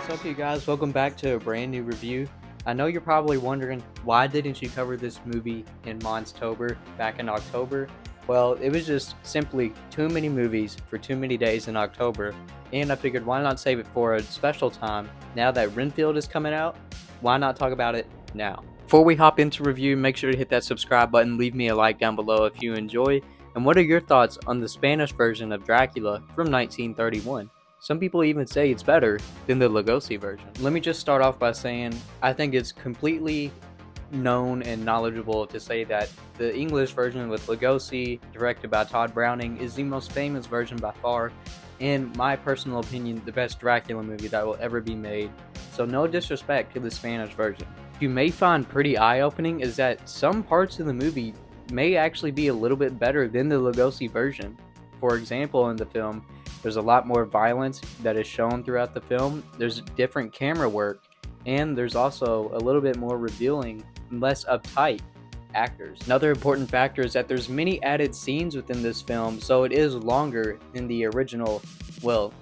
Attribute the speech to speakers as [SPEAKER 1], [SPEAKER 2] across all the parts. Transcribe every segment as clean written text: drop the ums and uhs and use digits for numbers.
[SPEAKER 1] What's up, you guys? Welcome back to a brand new review. I know you're probably wondering, why didn't you cover this movie in Monst-ober back in October? Well, it was just simply too many movies for too many days in October, and I figured why not save it for a special time. Now that Renfield is coming out, why not talk about it now? Before we hop into review, make sure to hit that subscribe button, leave me a like down below if you enjoy, and what are your thoughts on the Spanish version of Dracula from 1931? Some people even say it's better than the Lugosi version. Let me just start off by saying I think it's completely known and knowledgeable to say that the English version with Lugosi, directed by Todd Browning, is the most famous version by far. In my personal opinion, the best Dracula movie that will ever be made. So no disrespect to the Spanish version. You may find pretty eye-opening is that some parts of the movie may actually be a little bit better than the Lugosi version. For example, in the film, there's a lot more violence that is shown throughout the film, there's different camera work, and there's also a little bit more revealing, less uptight actors. Another important factor is that there's many added scenes within this film, so it is longer than the original, well,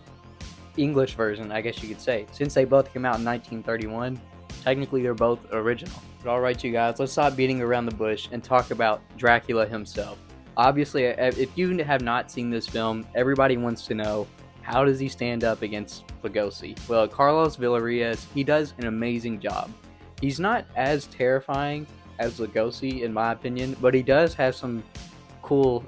[SPEAKER 1] English version, I guess you could say. Since they both came out in 1931, technically they're both original. But alright, you guys, let's stop beating around the bush and talk about Dracula himself. Obviously, if you have not seen this film, everybody wants to know, how does he stand up against Lugosi? Well, Carlos Villarreal, he does an amazing job. He's not as terrifying as Lugosi, in my opinion, but he does have some cool,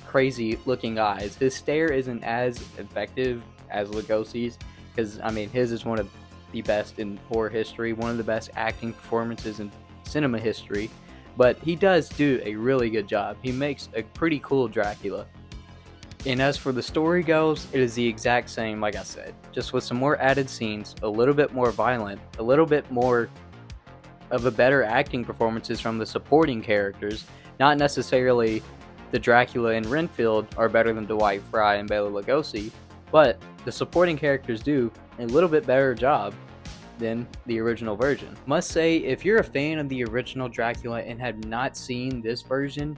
[SPEAKER 1] crazy looking eyes. His stare isn't as effective as Lugosi's, because, I mean, his is one of the best in horror history, one of the best acting performances in cinema history. But he does do a really good job. He makes a pretty cool Dracula. And as for the story goes, it is the exact same, like I said, just with some more added scenes, a little bit more violent, a little bit more of a better acting performances from the supporting characters. Not necessarily the Dracula and Renfield are better than Dwight Frye and Bela Lugosi, but the supporting characters do a little bit better job than the original version. Must say, if you're a fan of the original Dracula and have not seen this version,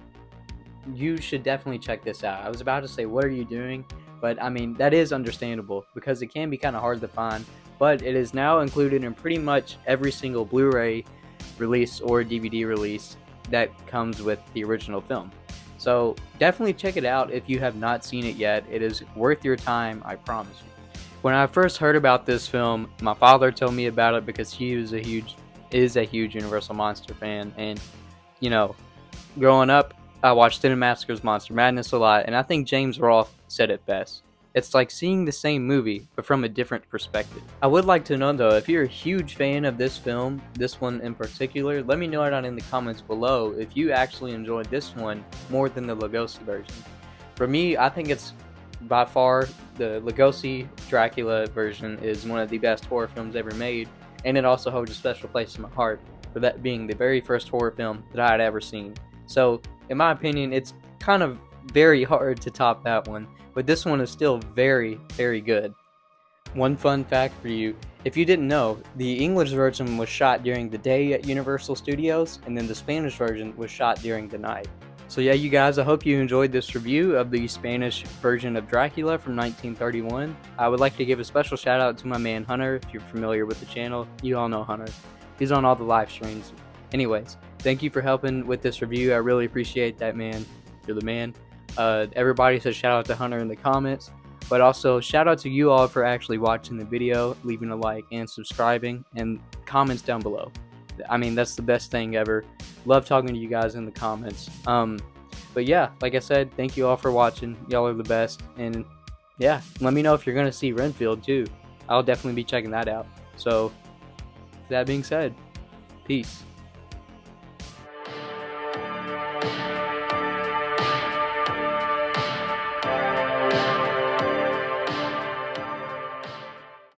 [SPEAKER 1] you should definitely check this out. I was about to say, what are you doing? But I mean, that is understandable because it can be kind of hard to find, but it is now included in pretty much every single Blu-ray release or DVD release that comes with the original film. So definitely check it out if you have not seen it yet. It is worth your time, I promise you. When I first heard about this film, my father told me about it because he is a huge Universal Monster fan, and you know, growing up, I watched Cinemassacre's Monster Madness a lot, and I think James Rolfe said it best. It's like seeing the same movie, but from a different perspective. I would like to know though, if you're a huge fan of this film, this one in particular, let me know it down in the comments below if you actually enjoyed this one more than the Lugosi version. For me, I think it's by far the Lugosi Dracula version is one of the best horror films ever made, and it also holds a special place in my heart for that being the very first horror film that I had ever seen. So, in my opinion, it's kind of very hard to top that one, but this one is still very, very good. One fun fact for you, if you didn't know, the English version was shot during the day at Universal Studios, and then the Spanish version was shot during the night. So yeah, you guys, I hope you enjoyed this review of the Spanish version of Dracula from 1931. I would like to give a special shout out to my man Hunter. If you're familiar with the channel, you all know Hunter. He's on all the live streams. Anyways, thank you for helping with this review. I really appreciate that, man. You're the man. Everybody says shout out to Hunter in the comments, but also shout out to you all for actually watching the video, leaving a like and subscribing, and comments down below. I mean, that's the best thing ever. Love talking to you guys in the comments. But yeah, like I said, thank you all for watching. Y'all are the best. And yeah, let me know if you're going to see Renfield too. I'll definitely be checking that out. So, that being said, peace.